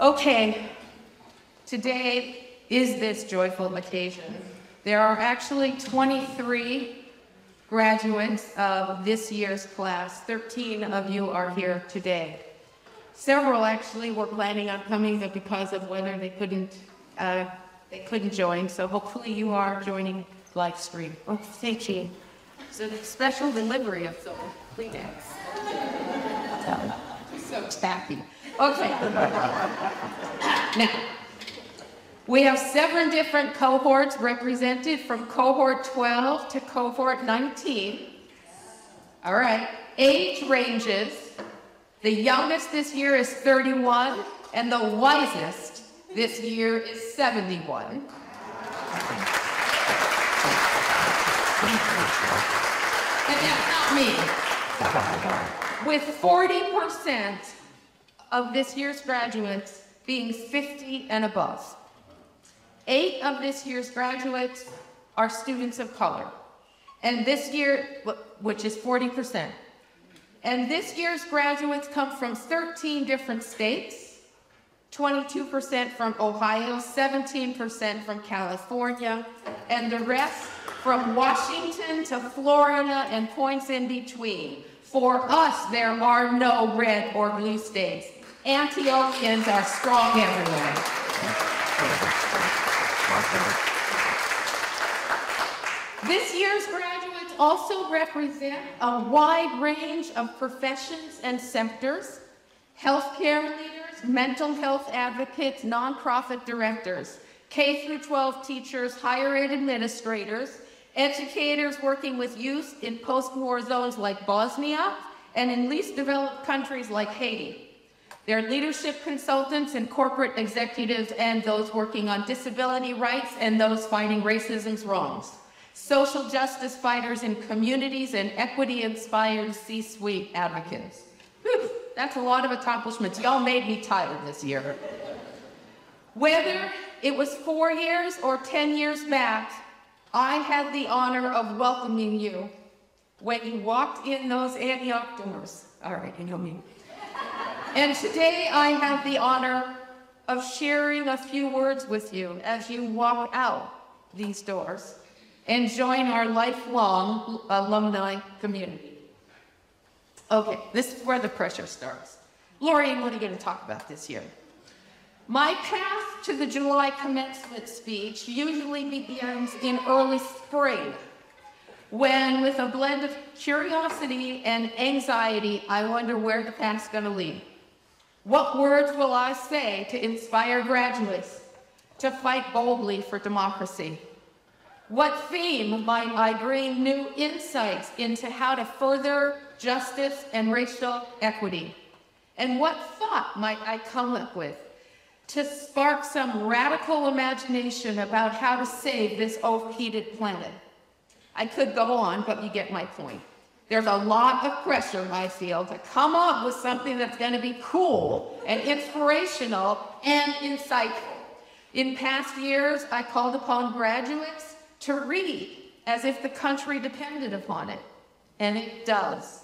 Okay, today is this joyful occasion. There are actually 23 graduates of this year's class. 13 of you are here today. Several actually were planning on coming, but because of weather, they couldn't join. So hopefully you are joining live stream. Oh, thank you. So the special delivery of some Kleenex. So tacky. Okay. Now, we have 7 different cohorts represented from cohort 12 to cohort 19. All right. Age ranges. The youngest this year is 31, and the wisest this year is 71. And that's not me. With 40% of this year's graduates being 50 and above. 8 of this year's graduates are students of color. And this year, which is 40%. And this year's graduates come from 13 different states, 22% from Ohio, 17% from California, and the rest from Washington to Florida and points in between. For us, there are no red or blue states. Antiochians are strong everywhere. This year's graduates also represent a wide range of professions and sectors: healthcare leaders, mental health advocates, nonprofit directors, K-12 teachers, higher ed administrators, educators working with youth in post-war zones like Bosnia and in least developed countries like Haiti. They're leadership consultants and corporate executives and those working on disability rights and those fighting racism's wrongs. Social justice fighters in communities and equity-inspired C-suite advocates. Whew, that's a lot of accomplishments. Y'all made me tired this year. Whether it was 4 years or 10 years back, I had the honor of welcoming you when you walked in those Antioch doors. All right, you know me. And today I have the honor of sharing a few words with you as you walk out these doors and join our lifelong alumni community. Okay, this is where the pressure starts. Laurien, what are you going to talk about this year? My path to the July commencement speech usually begins in early spring, when with a blend of curiosity and anxiety, I wonder where the path's going to lead. What words will I say to inspire graduates to fight boldly for democracy? What theme might I bring new insights into how to further justice and racial equity? And what thought might I come up with to spark some radical imagination about how to save this overheated planet? I could go on, but you get my point. There's a lot of pressure, I feel, to come up with something that's going to be cool and inspirational and insightful. In past years, I called upon graduates to read as if the country depended upon it, and it does.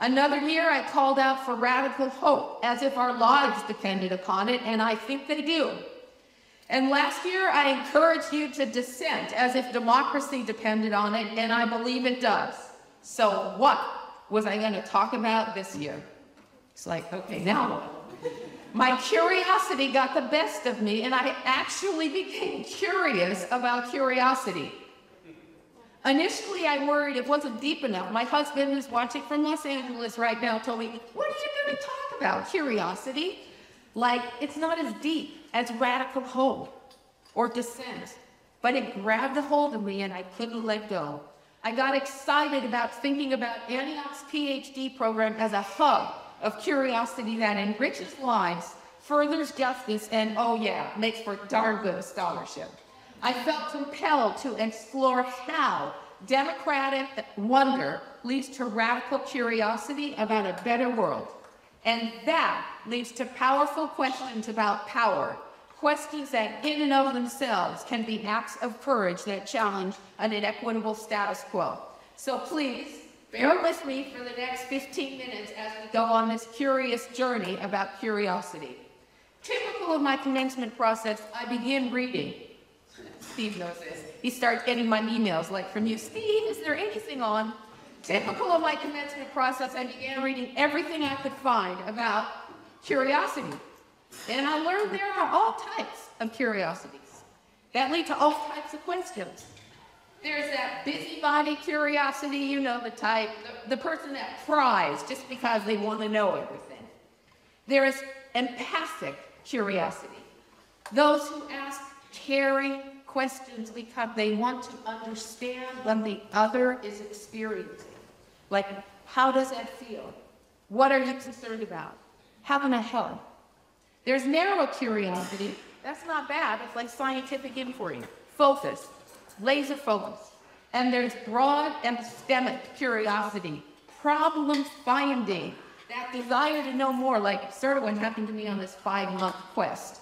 Another year, I called out for radical hope as if our lives depended upon it, and I think they do. And last year, I encouraged you to dissent as if democracy depended on it, and I believe it does. So what was I going to talk about this year? It's like, okay, now what? My curiosity got the best of me, and I actually became curious about curiosity. Initially, I worried it wasn't deep enough. My husband, who's watching from Los Angeles right now, told me, what are you going to talk about? Curiosity? Like, it's not as deep as radical hope or dissent. But it grabbed a hold of me, and I couldn't let go. I got excited about thinking about Antioch's PhD program as a hub of curiosity that enriches lives, furthers justice, and, oh yeah, makes for darn good scholarship. I felt compelled to explore how democratic wonder leads to radical curiosity about a better world. And that leads to powerful questions about power, questions that in and of themselves can be acts of courage that challenge an inequitable status quo. So please, bear with me for the next 15 minutes as we go on this curious journey about curiosity. Typical typical of my commencement process, I begin reading. Steve knows this. He starts getting my emails like from you, Steve, is there anything on? Typical of my commencement process, I began reading everything I could find about curiosity. And I learned there are all types of curiosities that lead to all types of questions. There's that busybody curiosity, you know the type, the person that pries just because they want to know everything. There is empathic curiosity, those who ask caring questions because they want to understand what the other is experiencing. Like, how does that feel? What are you concerned about? How can I help? There's narrow curiosity. That's not bad. It's like scientific inquiry. Focus, laser focus. And there's broad and systemic curiosity, problem finding, that desire to know more, like sort of what happened to me on this 5-month quest.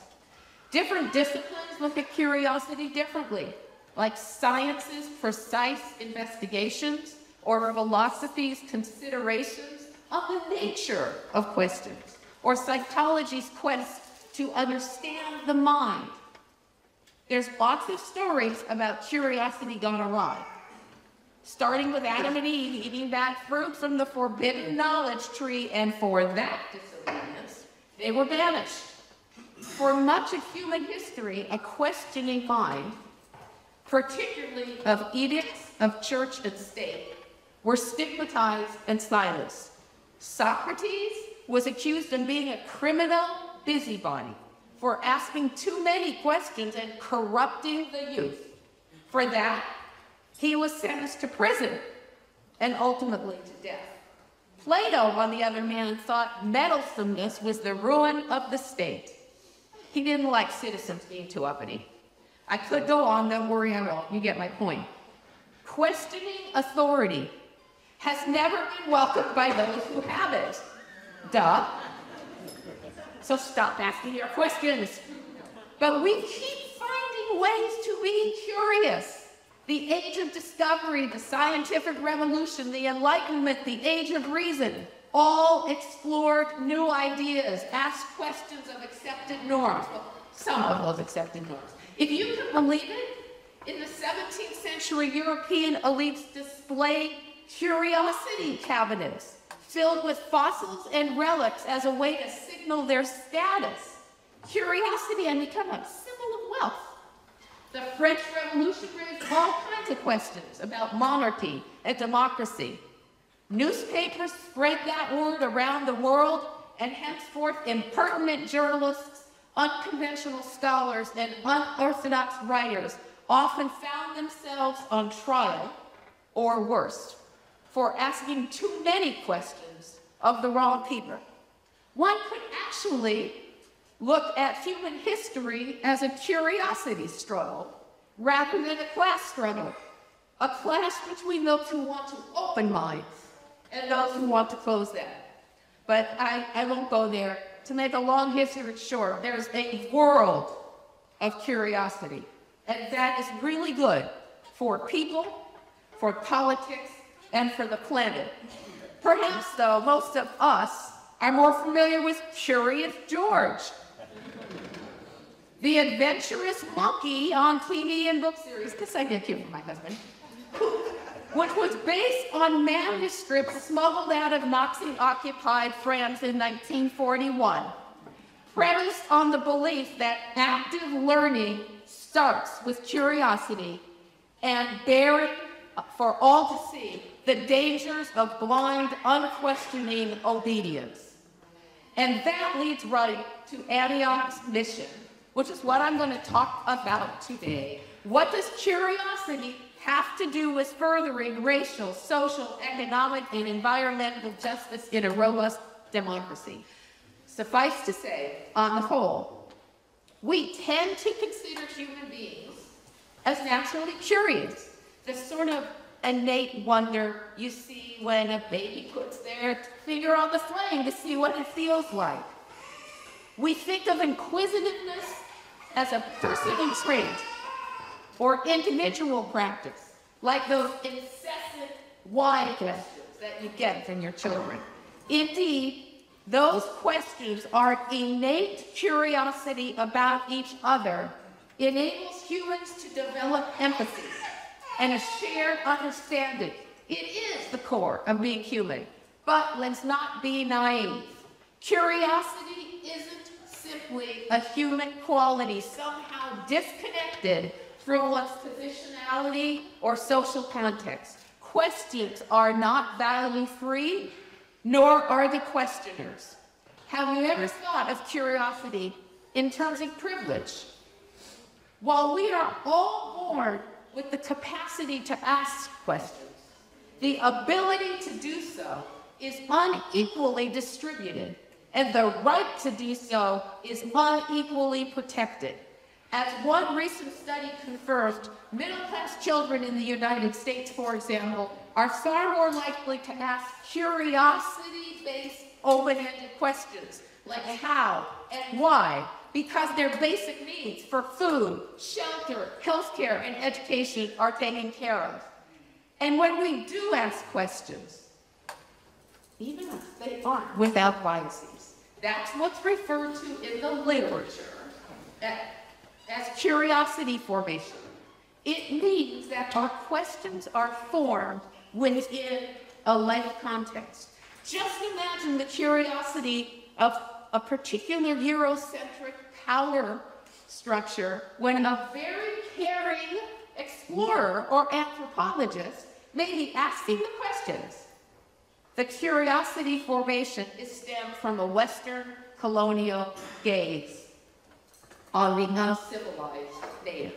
Different disciplines look at curiosity differently, like science's precise investigations or philosophy's considerations of the nature of questions, or psychology's quest to understand the mind. There's lots of stories about curiosity gone awry, starting with Adam and Eve eating that fruit from the forbidden knowledge tree, and for that disobedience, they were banished. For much of human history, a questioning mind, particularly of edicts of church and state, were stigmatized and silenced. Socrates was accused of being a criminal busybody for asking too many questions and corrupting the youth. For that, he was sentenced to prison and ultimately to death. Plato, on the other hand, thought meddlesomeness was the ruin of the state. He didn't like citizens being too uppity. I could go on, don't worry, I will. You get my point. Questioning authority has never been welcomed by those who have it. Duh. So stop asking your questions. But we keep finding ways to be curious. The age of discovery, the scientific revolution, the Enlightenment, the age of reason, all explored new ideas, asked questions of accepted norms. Well, some of those accepted norms. If you can believe it, in the 17th century, European elites displayed curiosity cabinets filled with fossils and relics as a way to signal their status. Curiosity had become a symbol of wealth. The French Revolution raised all kinds of questions about monarchy and democracy. Newspapers spread that word around the world, and henceforth impertinent journalists, unconventional scholars, and unorthodox writers often found themselves on trial, or worse, for asking too many questions of the wrong people. One could actually look at human history as a curiosity struggle rather than a class struggle, a clash between those who want to open minds and those who want to close them. But I won't go there. To make a long history short, there's a world of curiosity, and that is really good for people, for politics, and for the planet. Perhaps, though, most of us are more familiar with Curious George, the adventurous monkey on TV and book series. This I did cute for my husband. Which was based on manuscripts smuggled out of Nazi-occupied France in 1941, premised on the belief that active learning starts with curiosity and bearing for all to see the dangers of blind, unquestioning obedience. And that leads right to Antioch's mission, which is what I'm going to talk about today. What does curiosity have to do with furthering racial, social, economic, and environmental justice in a robust democracy? Suffice to say, on the whole, we tend to consider human beings as naturally curious, the sort of innate wonder you see when a baby puts their finger on the flame to see what it feels like. We think of inquisitiveness as a personal trait or individual practice, like those incessant why questions that you get from your children. Indeed, Those questions are innate curiosity about each other, enables humans to develop empathy and a shared understanding. It is the core of being human, but let's not be naive. Curiosity isn't simply a human quality somehow disconnected from one's positionality or social context. Questions are not value-free, nor are the questioners. Have you ever thought of curiosity in terms of privilege? While we are all born with the capacity to ask questions, the ability to do so is unequally distributed, and the right to do so is unequally protected. As one recent study confirmed, middle-class children in the United States, for example, are far more likely to ask curiosity-based, open-ended questions like how and why, because their basic needs for food, shelter, healthcare, and education are taken care of. And when we do ask questions, even if they aren't without biases, that's what's referred to in the literature as curiosity formation. It means that our questions are formed within a life context. Just imagine the curiosity of a particular Eurocentric power structure when a very caring explorer or anthropologist may be asking the questions. The curiosity formation is stemmed from a Western colonial gaze on the uncivilized native.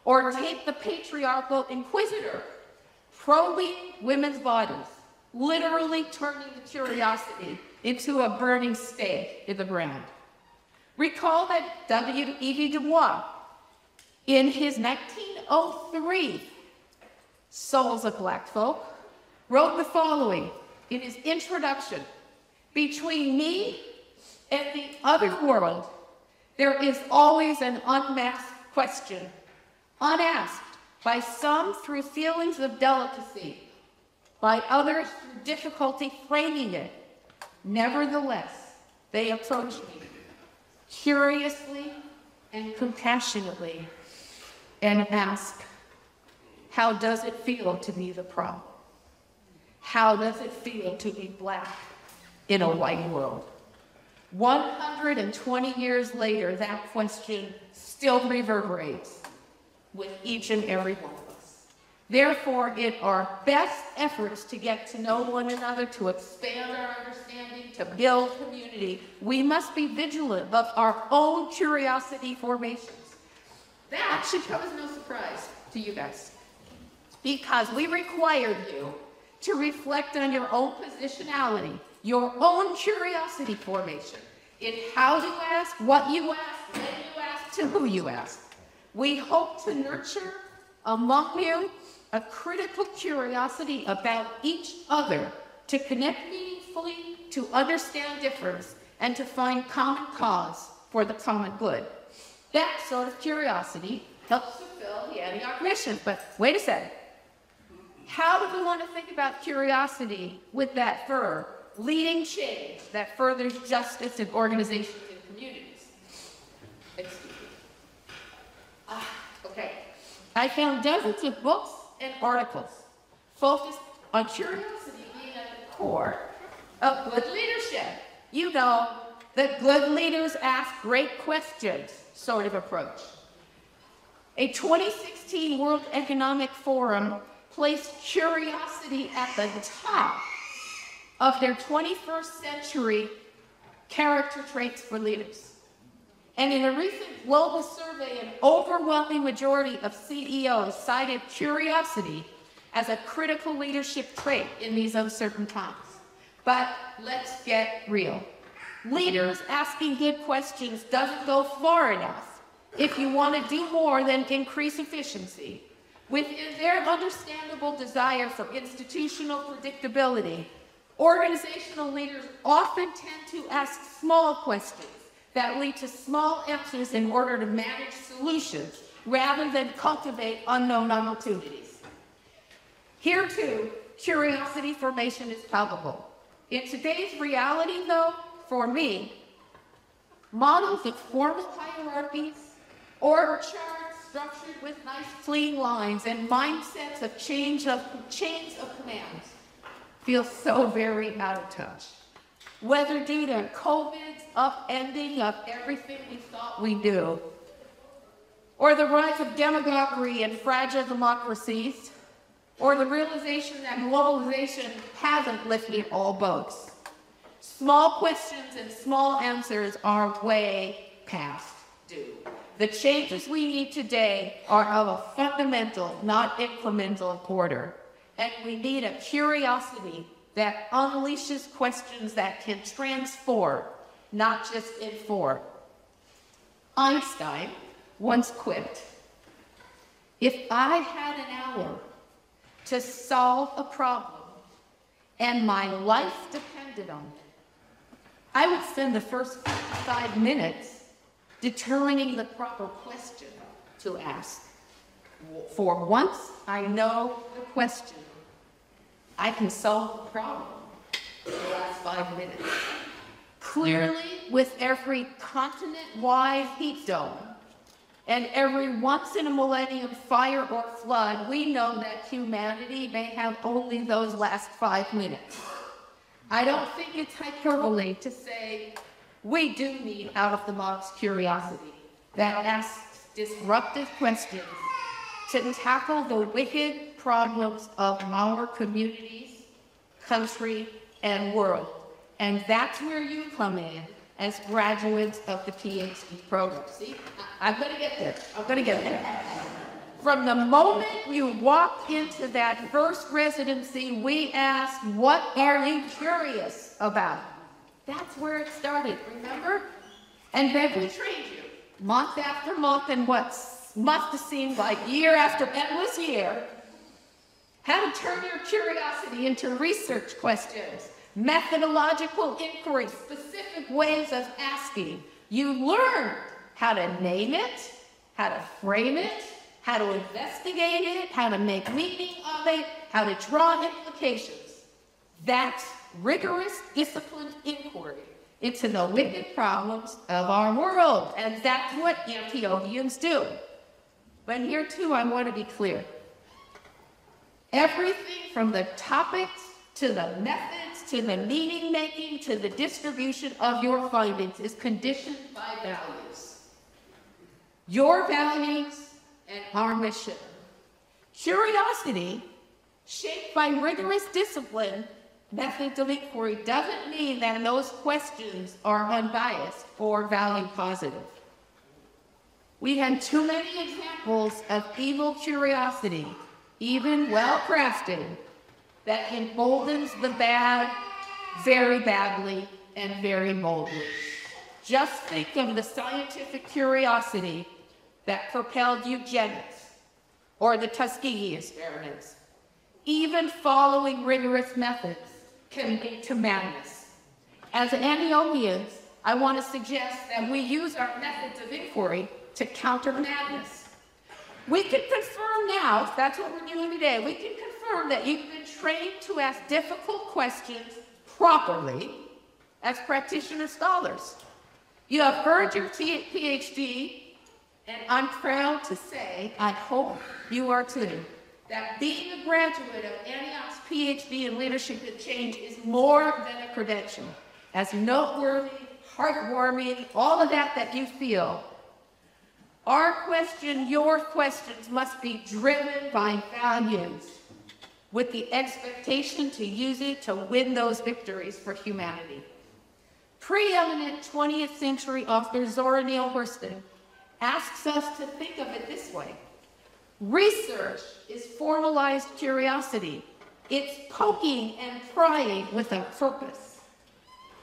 Or take the patriarchal inquisitor, probing women's bodies, literally turning the curiosity into a burning stake in the ground. Recall that W.E.B. Du Bois, in his 1903 Souls of Black Folk, wrote the following in his introduction: "Between me and the other world, there is always an unmasked question, unasked, by some through feelings of delicacy, by others through difficulty framing it. Nevertheless, they approach me curiously and compassionately and ask, how does it feel to be the problem? How does it feel to be Black in a white world?" 120 years later, that question still reverberates with each and every one of us. Therefore, in our best efforts to get to know one another, to expand our understanding, to build community, we must be vigilant of our own curiosity formations. That should come as no surprise to you guys, because we require you to reflect on your own positionality, your own curiosity formation, in how you ask, what you ask, when you ask, to who you ask. We hope to nurture among you a critical curiosity about each other, to connect meaningfully, to understand difference, and to find common cause for the common good. That sort of curiosity helps fulfill the Antioch mission. But wait a second. How do we want to think about curiosity with that verb, leading change that furthers justice in organizations and communities? Excuse me. Okay. I found dozens of books and articles focused on curiosity being at the core of good leadership. You know, the good leaders ask great questions sort of approach. A 2016 World Economic Forum placed curiosity at the top of their 21st century character traits for leaders. And in a recent global survey, an overwhelming majority of CEOs cited curiosity as a critical leadership trait in these uncertain times. But let's get real. Leaders asking good questions doesn't go far enough if you want to do more than increase efficiency. Within their understandable desire for institutional predictability, organizational leaders often tend to ask small questions that lead to small answers in order to manage solutions rather than cultivate unknown opportunities. Here too, curiosity formation is palpable. In today's reality, though, for me, models of formal hierarchies, org charts structured with nice clean lines, and mindsets of chains of commands feel so very out of touch. Whether due to COVID's upending of everything we thought we knew, or the rise of demagoguery and fragile democracies, or the realization that globalization hasn't lifted all boats. Small questions and small answers are way past due. The changes we need today are of a fundamental, not incremental order. And we need a curiosity that unleashes questions that can transform, not just inform. Einstein once quipped, "If I had an hour to solve a problem and my life depended on it, I would spend the first 5 minutes determining the proper question to ask. For once I know the question, I can solve the problem in the last 5 minutes." Clearly, with every continent-wide heat dome and every once-in-a-millennium fire or flood, we know that humanity may have only those last 5 minutes. I don't think it's hyperbole to say we do need out-of-the-box curiosity that asks disruptive questions to tackle the wicked problems of our communities, country, and world. And that's where you come in as graduates of the PhD program. See, I'm going to get there. I'm going to get there. From the moment you walk into that first residency, we ask, what are you curious about? That's where it started, remember? And then we trained you month after month, and what must have seemed like year after endless year, how to turn your curiosity into research questions, methodological inquiry, specific ways of asking. You learn how to name it, how to frame it, how to investigate it, how to make meaning of it, how to draw implications. That's rigorous, disciplined inquiry into the wicked problems of our world. And that's what Antiochians do. But here too, I want to be clear. Everything from the topics to the methods, to the meaning making, to the distribution of your findings is conditioned by values. Your values and our mission. Curiosity, shaped by rigorous discipline, methods of inquiry, doesn't mean that those questions are unbiased or value positive. We had too many examples of evil curiosity, even well-crafted, that emboldens the bad very badly and very boldly. Just think of the scientific curiosity that propelled eugenics or the Tuskegee experiments. Even following rigorous methods can lead to madness. As Antiochians, I want to suggest that we use our methods of inquiry to counter madness. We can confirm now, that's what we're doing today, we can confirm that you've been trained to ask difficult questions properly as practitioner scholars. You have earned your PhD, and I'm proud to say, I hope you are too, that being a graduate of Antioch's PhD in Leadership and Change is more than a credential. As noteworthy, heartwarming, all of that you feel, our question, your questions must be driven by values with the expectation to use it to win those victories for humanity. Preeminent 20th century author Zora Neale Hurston asks us to think of it this way. Research is formalized curiosity. It's poking and prying with a purpose.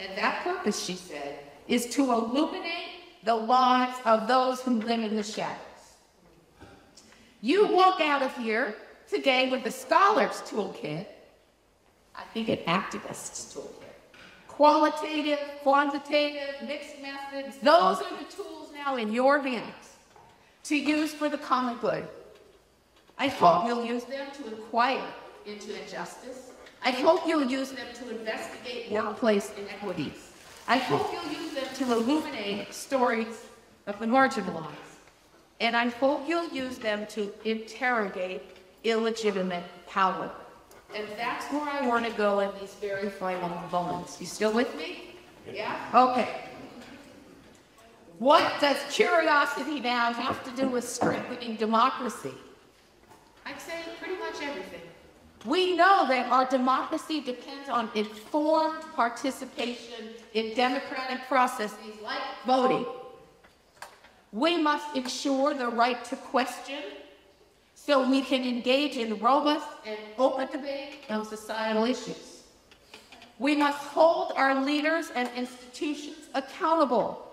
And that purpose, she said, is to illuminate the lives of those who live in the shadows. You walk out of here today with a scholar's toolkit, I think an activist's toolkit. Qualitative, quantitative, mixed methods, those are the tools now in your hands to use for the common good. I hope you'll use them to inquire into injustice, I hope you'll use them to investigate workplace inequities. I hope you'll use them to illuminate stories of the marginalized. And I hope you'll use them to interrogate illegitimate power. And that's where I want to go in these very final moments. You still with me? Yeah? Okay. What does curiosity now have to do with strengthening democracy? I'd say pretty much everything. We know that our democracy depends on informed participation in democratic processes like voting. We must ensure the right to question so we can engage in robust and open debate on societal issues. We must hold our leaders and institutions accountable.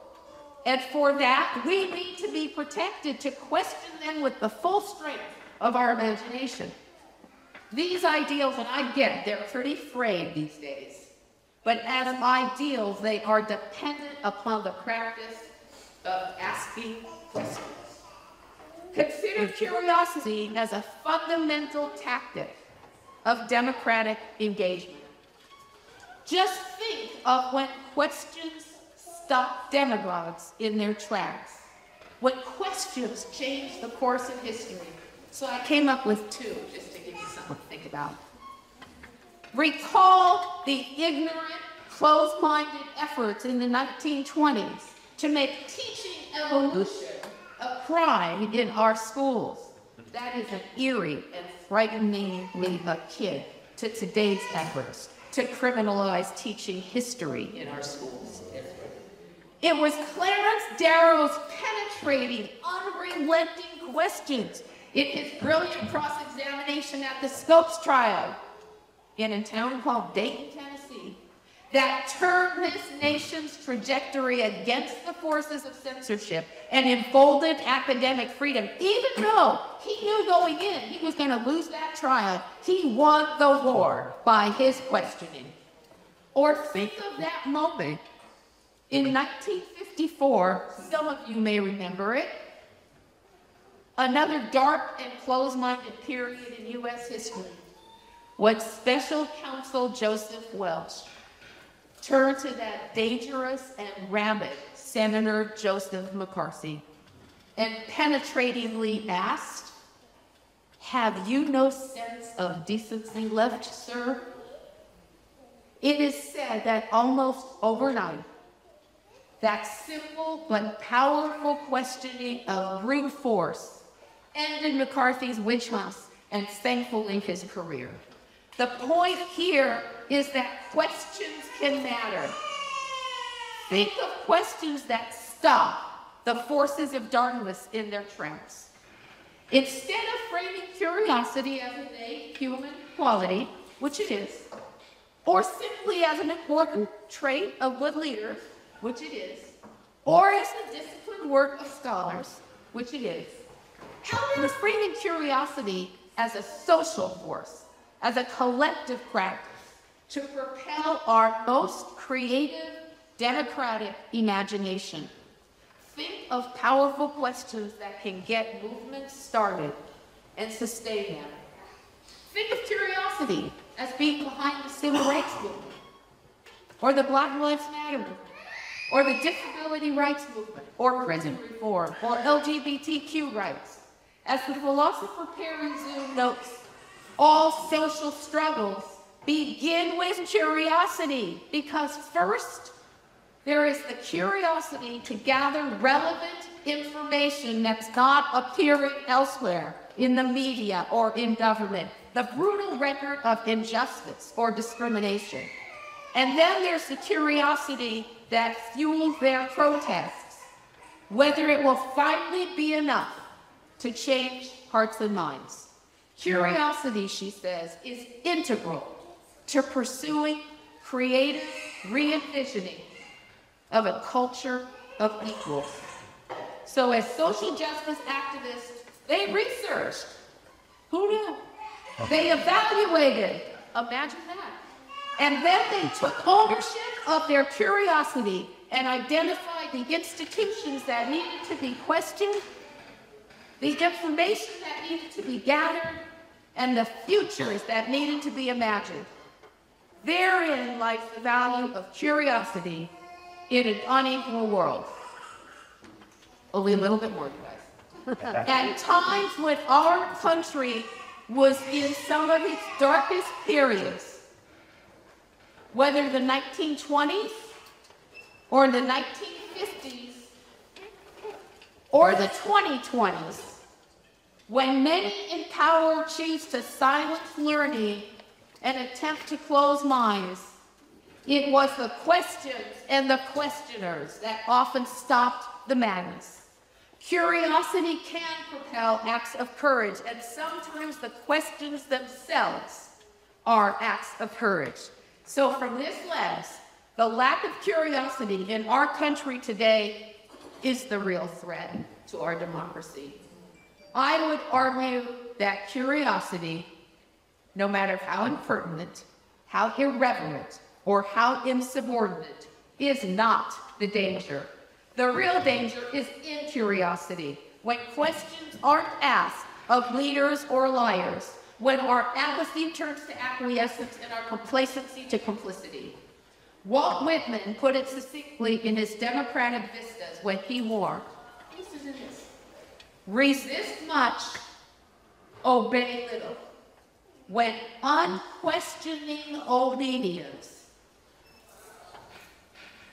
And for that, we need to be protected to question them with the full strength of our imagination. These ideals, and I get they're pretty frayed these days, but as ideals, they are dependent upon the practice of asking questions. Consider curiosity as a fundamental tactic of democratic engagement. Just think of when questions stop demagogues in their tracks, when questions change the course of history. So I came up with two, just to give you something to think about. Recall the ignorant, closed-minded efforts in the 1920s to make teaching evolution a crime in our schools. That is an eerie and frighteningly akin to today's efforts to criminalize teaching history in our schools. It was Clarence Darrow's penetrating, unrelenting questions in his brilliant cross-examination at the Scopes trial in a town called Dayton, Tennessee, that turned this nation's trajectory against the forces of censorship and enfolded academic freedom. Even though he knew going in he was going to lose that trial, he won the war by his questioning. Or think of that moment in 1954, some of you may remember it, another dark and closed-minded period in U.S. history, when Special Counsel Joseph Welch turned to that dangerous and rabid Senator Joseph McCarthy and penetratingly asked, "Have you no sense of decency left, sir?" It is said that almost overnight, that simple but powerful questioning of brute force ended McCarthy's witch hunt and thankfully his career. The point here is that questions can matter. Think of questions that stop the forces of darkness in their tracks. Instead of framing curiosity as an innate human quality, which it is, or simply as an important trait of good leaders, which it is, or as the disciplined work of scholars, which it is, how about framing curiosity as a social force, as a collective practice to propel our most creative, democratic imagination? Think of powerful questions that can get movements started and sustain them. Think of curiosity as being behind the civil rights movement, or the Black Lives Matter movement, or the disability rights movement, or prison reform, or LGBTQ rights. As the philosopher Perry Zoom notes, all social struggles begin with curiosity, because first, there is the curiosity to gather relevant information that's not appearing elsewhere in the media or in government, the brutal record of injustice or discrimination. And then there's the curiosity that fuels their protests, whether it will finally be enough to change hearts and minds. Curiosity, she says, is integral to pursuing creative re-envisioning of a culture of equals. So as social justice activists, they researched. Who knew? They evaluated. Imagine that. And then they took ownership of their curiosity and identified the institutions that needed to be questioned, the information that needed to be gathered, and the futures that needed to be imagined. Therein lies the value of curiosity in an unequal world. Only a little bit more, you guys. At times when our country was in some of its darkest periods, whether the 1920s or the 1950s or the 2020s, when many in power choose to silence learning and attempt to close minds, it was the questions and the questioners that often stopped the madness. Curiosity can propel acts of courage, and sometimes the questions themselves are acts of courage. So from this lens, the lack of curiosity in our country today is the real threat to our democracy. I would argue that curiosity, no matter how impertinent, how irreverent, or how insubordinate, is not the danger. The real danger is incuriosity, when questions aren't asked of leaders or liars, when our apathy turns to acquiescence and our complacency to complicity. Walt Whitman put it succinctly in his Democratic Vistas when he wore, resist much, obey little. When unquestioning obedience,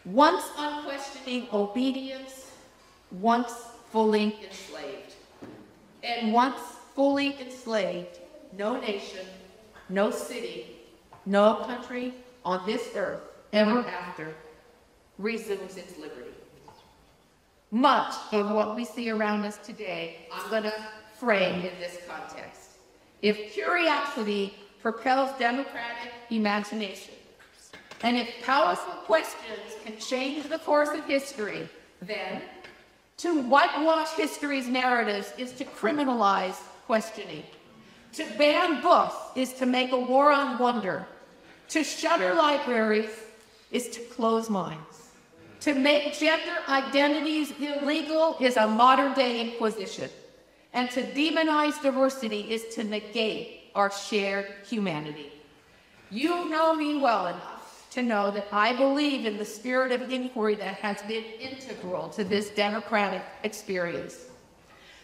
once unquestioning obedience, once fully enslaved. And once fully enslaved, no nation, no city, no country on this earth ever after resumes its liberty. Much of what we see around us today, I'm going to frame in this context. If curiosity propels democratic imagination, and if powerful questions can change the course of history, then to whitewash history's narratives is to criminalize questioning. To ban books is to make a war on wonder. To shutter libraries is to close minds. To make gender identities illegal is a modern-day inquisition. And to demonize diversity is to negate our shared humanity. You know me well enough to know that I believe in the spirit of inquiry that has been integral to this democratic experience.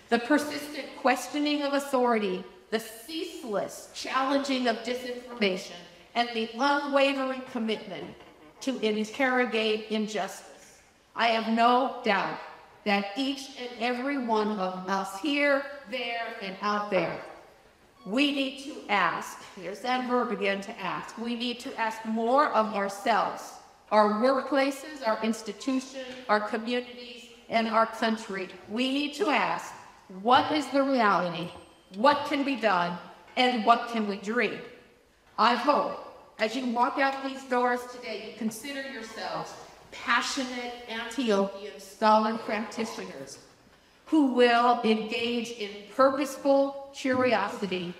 The persistent questioning of authority, the ceaseless challenging of disinformation, and the unwavering commitment to interrogate injustice. I have no doubt that each and every one of us here, there, and out there, we need to ask, here's that verb again, to ask. We need to ask more of ourselves, our workplaces, our institutions, our communities, and our country. We need to ask, what is the reality? What can be done? And what can we dream? I hope, as you walk out these doors today, you consider yourselves passionate Antiochian scholar practitioners who will engage in purposeful curiosity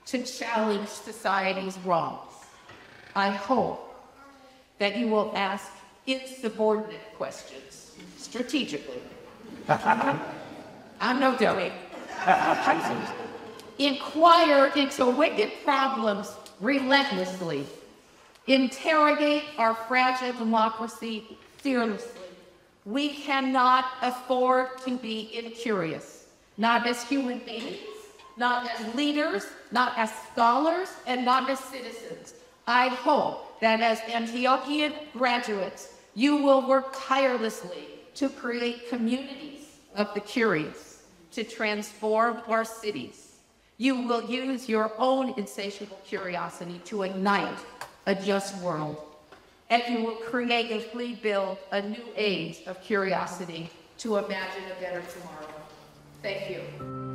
to challenge society's wrongs. I hope that you will ask insubordinate questions strategically. I'm no dummy. Inquire into wicked problems relentlessly. Interrogate our fragile democracy fearlessly. We cannot afford to be incurious, not as human beings, not as leaders, not as scholars, and not as citizens. I hope that as Antiochian graduates, you will work tirelessly to create communities of the curious, to transform our cities. You will use your own insatiable curiosity to ignite a just world. And you will creatively build a new age of curiosity to imagine a better tomorrow. Thank you.